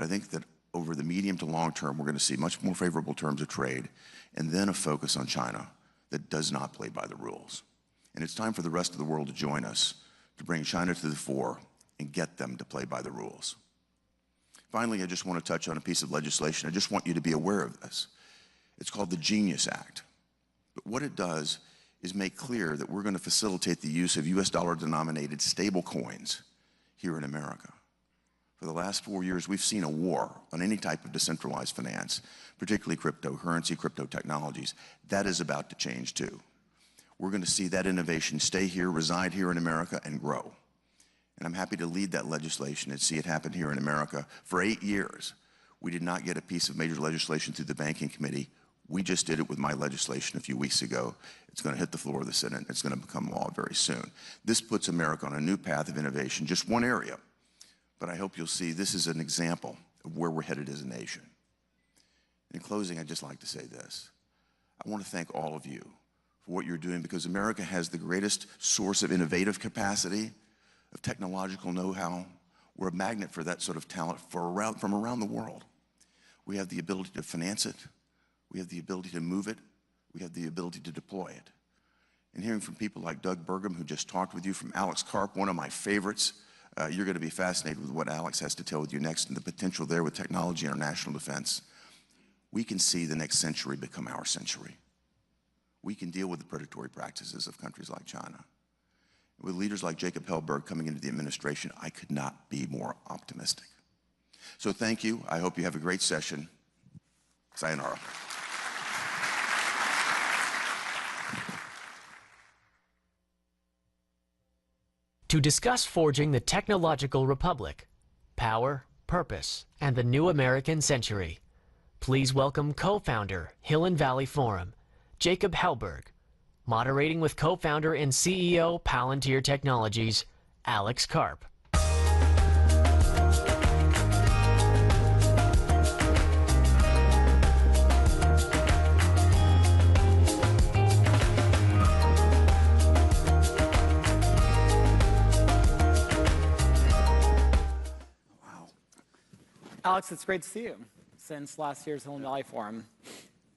But I think that over the medium to long term, we're going to see much more favorable terms of trade and then a focus on China that does not play by the rules. And it's time for the rest of the world to join us to bring China to the fore and get them to play by the rules. Finally, I just want to touch on a piece of legislation. I just want you to be aware of this. It's called the Genius Act. But what it does is make clear that we're going to facilitate the use of US dollar-denominated stable coins here in America. For the last 4 years, we've seen a war on any type of decentralized finance, particularly cryptocurrency, crypto technologies. That is about to change too. We're going to see that innovation stay here, reside here in America, and grow. And I'm happy to lead that legislation and see it happen here in America. For 8 years, we did not get a piece of major legislation through the Banking Committee. We just did it with my legislation a few weeks ago. It's going to hit the floor of the Senate. It's going to become law very soon. This puts America on a new path of innovation, just one area. But I hope you'll see this is an example of where we're headed as a nation. In closing, I'd just like to say this. I want to thank all of you for what you're doing, because America has the greatest source of innovative capacity, of technological know-how. We're a magnet for that sort of talent from around the world. We have the ability to finance it. We have the ability to move it. We have the ability to deploy it. And hearing from people like Doug Burgum, who just talked with you, from Alex Karp, one of my favorites, you're going to be fascinated with what Alex has to tell with you next and the potential there with technology and our national defense. We can see the next century become our century. We can deal with the predatory practices of countries like China. With leaders like Jacob Hellberg coming into the administration, I could not be more optimistic. So thank you. I hope you have a great session. Sayonara. To discuss forging the technological republic, power, purpose, and the new American century, please welcome co-founder, Hill and Valley Forum, Jacob Hellberg, moderating with co-founder and CEO, Palantir Technologies, Alex Karp. Alex, it's great to see you since last year's Hill and Valley Forum.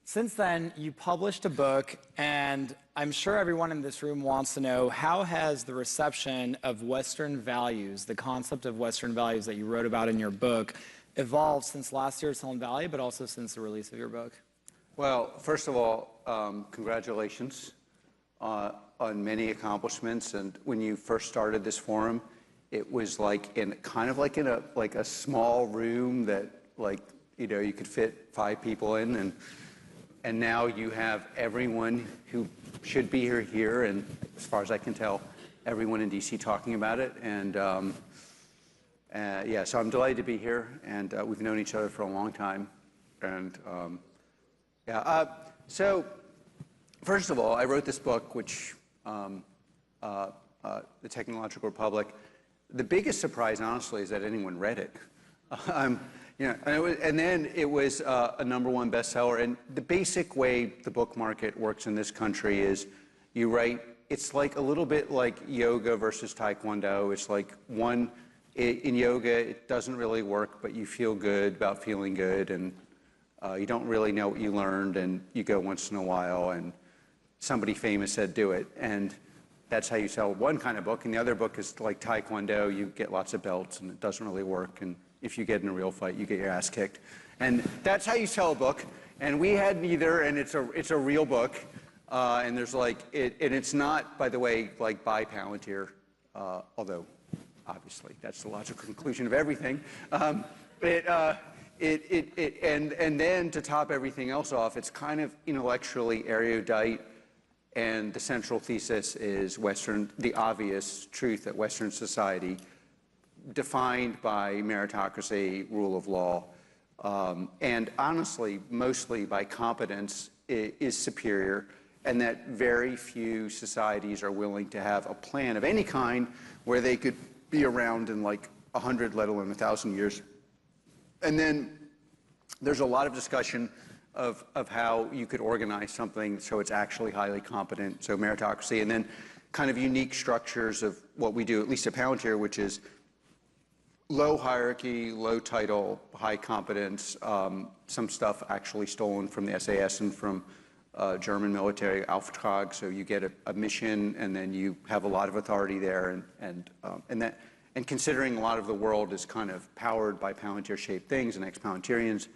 Since then, you published a book, and I'm sure everyone in this room wants to know, how has the reception of Western values, the concept of Western values that you wrote about in your book, evolved since last year's Hill and Valley, but also since the release of your book? Well, first of all, congratulations on many accomplishments. And when you first started this forum, it was like in a small room that, like, you know, you could fit 5 people in, and now you have everyone who should be here, and as far as I can tell, everyone in D.C. talking about it. And yeah, so I'm delighted to be here, and we've known each other for a long time. And yeah, so first of all, I wrote this book, which The Technological Republic. The biggest surprise, honestly, is that anyone read it. You know, and then it was a #1 bestseller. And the basic way the book market works in this country is you write, it's like a little bit like yoga versus taekwondo. It's like in yoga, it doesn't really work, but you feel good about feeling good, and you don't really know what you learned, and you go once in a while, and somebody famous said do it. And that's how you sell one kind of book. And the other book is like taekwondo. You get lots of belts, and it doesn't really work. And if you get in a real fight, you get your ass kicked. And that's how you sell a book. And we had neither, and it's a real book. And there's like, and it's not, by the way, like by Palantir, although obviously that's the logical conclusion of everything. And then to top everything else off, it's kind of intellectually erudite. And the central thesis is the obvious truth that Western society, defined by meritocracy, rule of law, and honestly, mostly by competence, is superior, and that very few societies are willing to have a plan of any kind where they could be around in like 100, let alone 1,000 years. And then there's a lot of discussion of how you could organize something so it's actually highly competent, so meritocracy, and then kind of unique structures of what we do, at least at Palantir, which is low hierarchy, low title, high competence, some stuff actually stolen from the SAS and from German military Auftrag. So you get a mission, and then you have a lot of authority there, and considering a lot of the world is kind of powered by Palantir-shaped things and ex-Palantirians.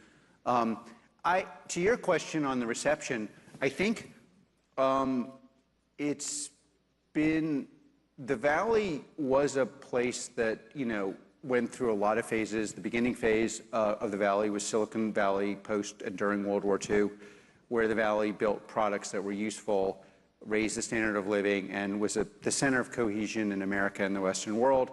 To your question on the reception, I think it's been, the Valley was a place that, went through a lot of phases. The beginning phase of the Valley was Silicon Valley post and during World War II, where the Valley built products that were useful, raised the standard of living, and was the center of cohesion in America and the Western world.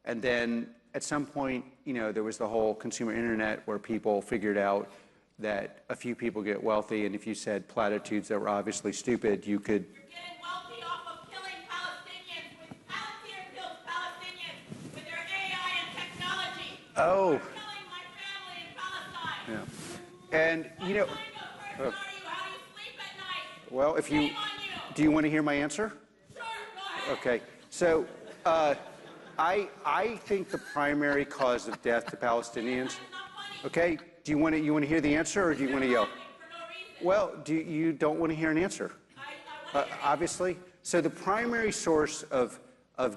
And then at some point, there was the whole consumer internet where people figured out that a few people get wealthy, and if you said platitudes that were obviously stupid, you could... You're getting wealthy off of killing Palestinians with Palantir kills Palestinians with their AI and technology. Oh. You're killing my family in Palestine. Yeah. And, What kind of person are you? How do you sleep at night? Well, if you... Shame on you. Do you want to hear my answer? Sure, go ahead. Okay. So, I think the primary cause of death to Palestinians... It's not funny. Okay, do you want to hear the answer, or do you want to yell? For no reason. Well, you don't want to hear an answer? I want to hear Obviously. So the primary source of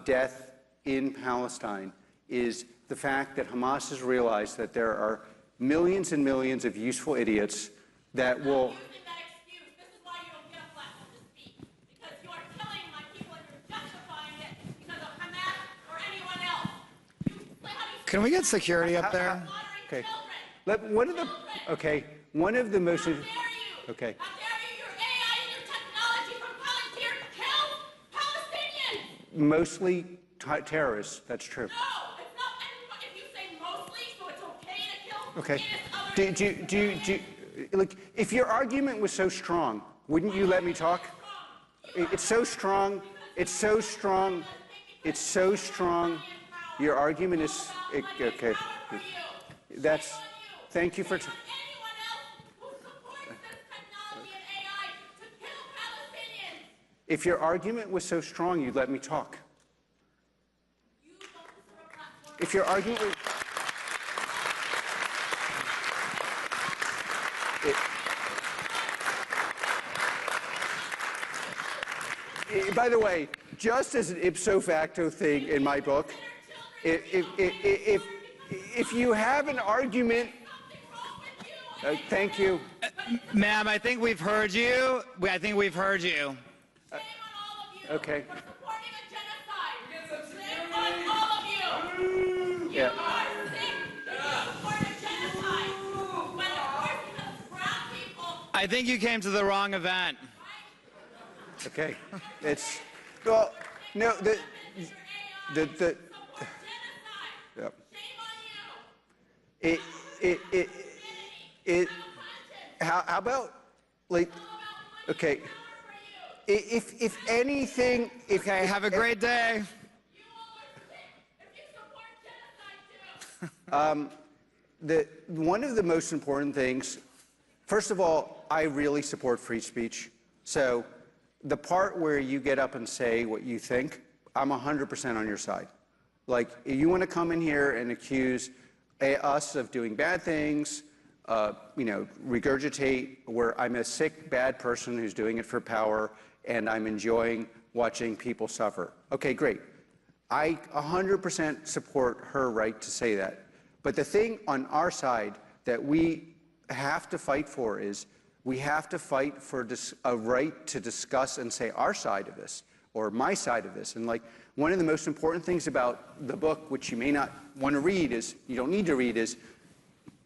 death in Palestine is the fact that Hamas has realized that there are millions and millions of useful idiots that will... using that excuse. This is why you don't get a platform to speak. Because you are killing my people and you're justifying it because of Hamas or anyone else. Can we get security up there? Okay. Children. One of the most... How dare you? Okay. How dare you? Your AI and your technology from Palantir kills Palestinians. Mostly terrorists, that's true. No, it's not. If you say mostly, so it's okay to kill Okay. innocent others. Look, if your argument was so strong, wouldn't you let me talk? It's so strong. It's so strong. It's so strong. Your argument is... Okay. That's... Thank you for... Anyone else who supports this technology and AI to kill Palestinians. If your argument was so strong, you'd let me talk. You don't deserve a platform. If your argument was... By the way, just as an ipso facto thing in my book, if you have an argument... thank you. Ma'am, I think we've heard you. I think we've heard you. Shame on all of you. Okay. For supporting a genocide. Shame on all of you. You Yeah. are sick. You support a genocide. When of course because brown people. I think you came to the wrong event. Okay. It's... Well, no, the... Yep. How about, like, okay, if anything, Okay, have a great day. One of the most important things, first of all, I really support free speech. So the part where you get up and say what you think, I'm 100% on your side. Like, you want to come in here and accuse us of doing bad things, regurgitate where I'm a sick, bad person who's doing it for power, and I'm enjoying watching people suffer. Okay, great. I 100% support her right to say that. But the thing on our side that we have to fight for is we have to fight for a right to discuss and say our side of this, or my side of this. And like, one of the most important things about the book, which you may not want to read, you don't need to read, is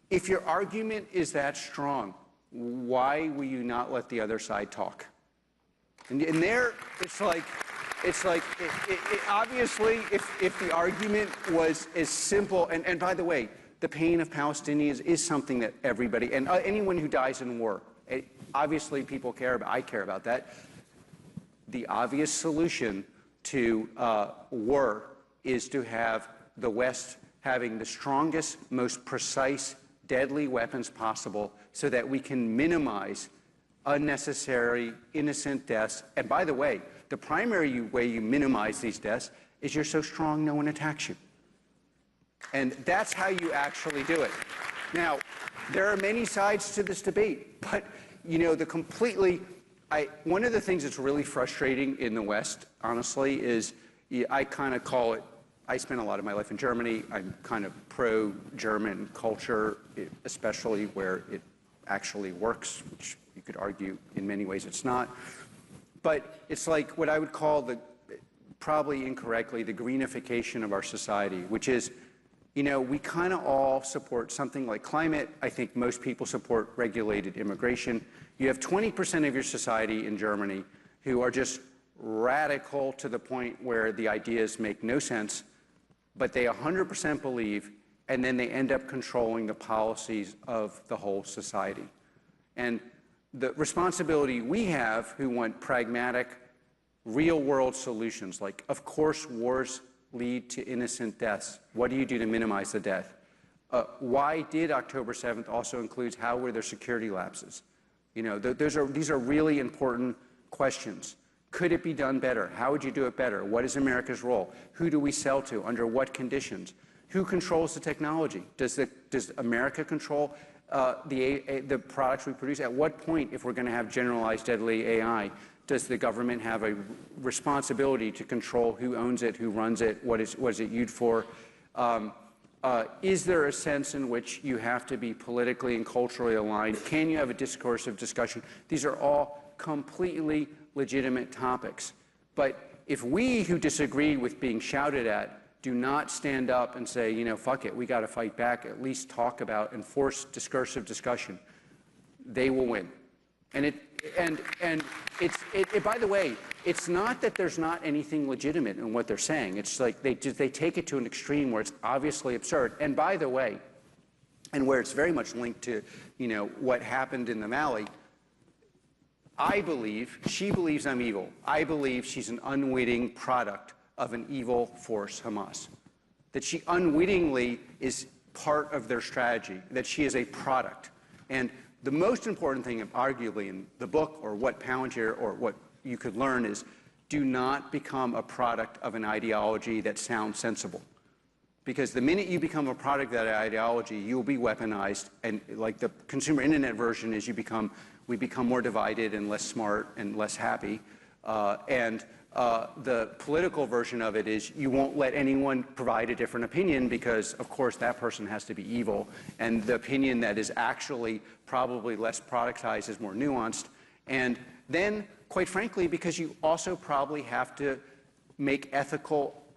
if your argument is that strong, why will you not let the other side talk? And there, it's like obviously, if the argument was as simple, and by the way, the pain of Palestinians is something that everybody, and anyone who dies in war, obviously people care about, I care about that. The obvious solution to war is to have the West having the strongest, most precise, deadly weapons possible so that we can minimize unnecessary, innocent deaths. And by the way, the primary way you minimize these deaths is you're so strong no one attacks you. And that's how you actually do it. Now, there are many sides to this debate, but one of the things that's really frustrating in the West, honestly, is I kind of call it, I spent a lot of my life in Germany. I'm kind of pro-German culture, especially where it actually works, which you could argue in many ways it's not. But it's like what I would call probably incorrectly, the greenification of our society, which is, we kind of all support something like climate. I think most people support regulated immigration. You have 20% of your society in Germany who are just radical to the point where the ideas make no sense, but they 100% believe, and then they end up controlling the policies of the whole society. And the responsibility we have, who want pragmatic, real-world solutions, like, of course, wars lead to innocent deaths. What do you do to minimize the death? Why did October 7th also include how were there security lapses? These are really important questions. Could it be done better? How would you do it better? What is America's role? Who do we sell to? Under what conditions? Who controls the technology? Does America control the products we produce? At what point, if we're going to have generalized deadly AI, does the government have a responsibility to control who owns it, who runs it, what is it used for? Is there a sense in which you have to be politically and culturally aligned? Can you have a discoursive discussion? These are all completely legitimate topics. But if we who disagree with being shouted at do not stand up and say, fuck it, we got to fight back, at least talk about and force discursive discussion, they will win. And by the way, it's not that there's not anything legitimate in what they're saying. It's like they take it to an extreme where it's obviously absurd. And by the way, and where it's very much linked to, what happened in the Valley, she believes I'm evil. I believe she's an unwitting product of an evil force, Hamas. That she unwittingly is part of their strategy, that she is a product. And the most important thing, arguably, in the book, or what Palantir, or what you could learn, is do not become a product of an ideology that sounds sensible. Because the minute you become a product of that ideology, you'll be weaponized, and like the consumer internet version is we become more divided and less smart and less happy. The political version of it is you won't let anyone provide a different opinion because, of course, that person has to be evil. And the opinion that is actually probably less productized is more nuanced. And then, quite frankly, because you also probably have to make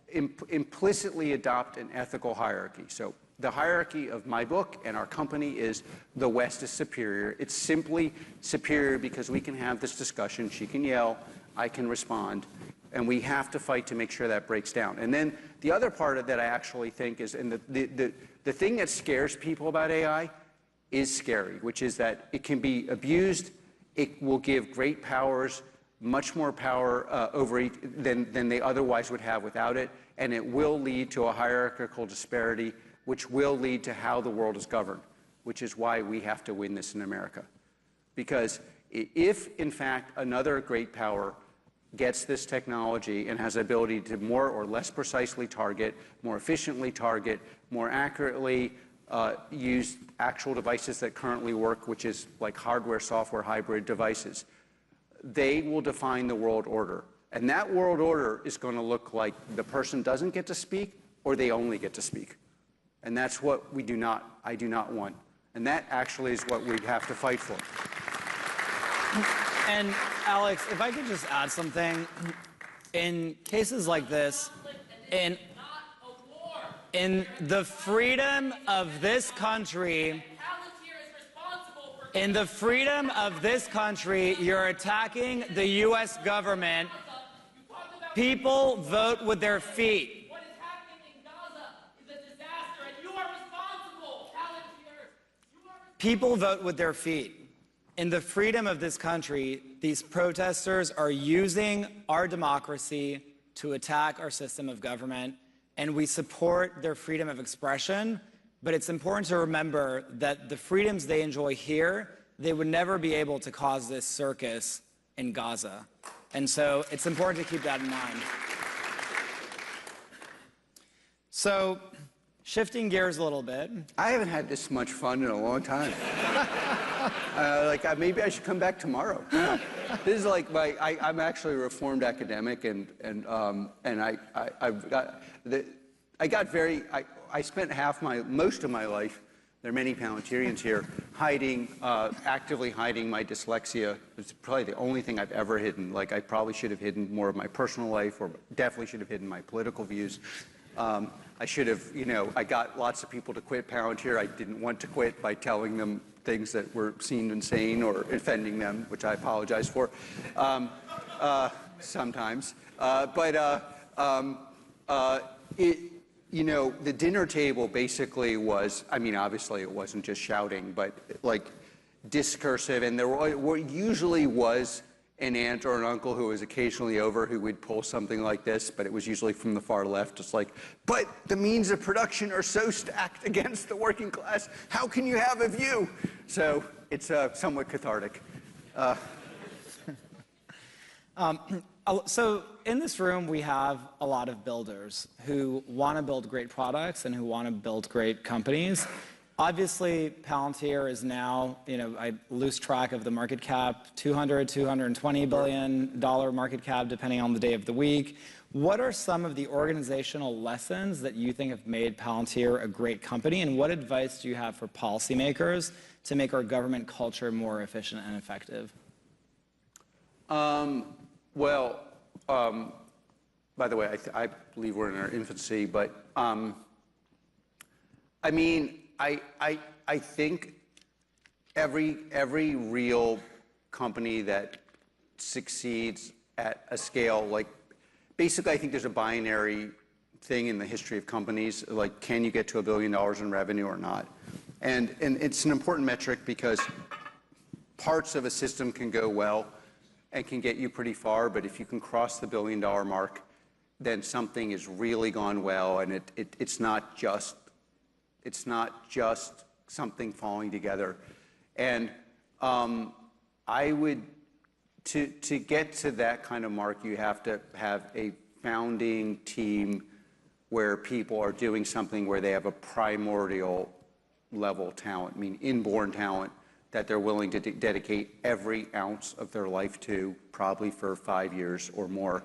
implicitly adopt an ethical hierarchy. So the hierarchy of my book and our company is the West is superior. It's simply superior because we can have this discussion. She can yell, I can respond, and we have to fight to make sure that breaks down. And then the other part of that I actually think is, and the thing that scares people about AI is scary, which is that it can be abused. It will give great powers, much more power than they otherwise would have without it, and it will lead to a hierarchical disparity, which will lead to how the world is governed, which is why we have to win this in America. Because if, in fact, another great power gets this technology and has the ability to more or less precisely target, more efficiently target, more accurately use actual devices that currently work, which is like hardware, software, hybrid devices, they will define the world order. And that world order is going to look like the person doesn't get to speak or they only get to speak. And that's what I do not want. And that actually is what we have to fight for. And Alex, if I could just add something, in cases like this, in the freedom of this country, you're attacking the U.S. government. People vote with their feet. What is happening in Gaza is a disaster, and you are responsible, Palantir. People vote with their feet. In the freedom of this country, these protesters are using our democracy to attack our system of government, and we support their freedom of expression. But it's important to remember that the freedoms they enjoy here, they would never be able to cause this circus in Gaza. And so it's important to keep that in mind. So Shifting gears a little bit. I haven't had this much fun in a long time. Maybe I should come back tomorrow. This is like I'm actually a reformed academic, and I spent most of my life, there are many Palantirians here, actively hiding my dyslexia. It's probably the only thing I've ever hidden. Like, I probably should have hidden more of my personal life, or definitely should have hidden my political views. I should have, I got lots of people to quit Palantir. I didn't want to quit by telling them things that were seen insane or offending them, which I apologize for sometimes. The dinner table basically was, obviously it wasn't just shouting, but like discursive, and there usually was an aunt or an uncle who was occasionally over who would pull something like this, but it was usually from the far left. It's like, but the means of production are so stacked against the working class. How can you have a view? So it's somewhat cathartic. So in this room, we have a lot of builders who want to build great products and who want to build great companies. Obviously, Palantir is now, I lose track of the market cap, $220 billion market cap, depending on the day of the week. What are some of the organizational lessons that you think have made Palantir a great company, and what advice do you have for policymakers to make our government culture more efficient and effective? By the way, I believe we're in our infancy, but I think every real company that succeeds at a scale, like, basically I think there's a binary thing in the history of companies, like, can you get to $1 billion in revenue or not? And it's an important metric because parts of a system can go well and can get you pretty far, but if you can cross the $1 billion mark, then something has really gone well, and it's not just something falling together. And to get to that kind of mark, you have to have a founding team where people are doing something where they have a primordial level talent, inborn talent, that they're willing to dedicate every ounce of their life to, probably for 5 years or more.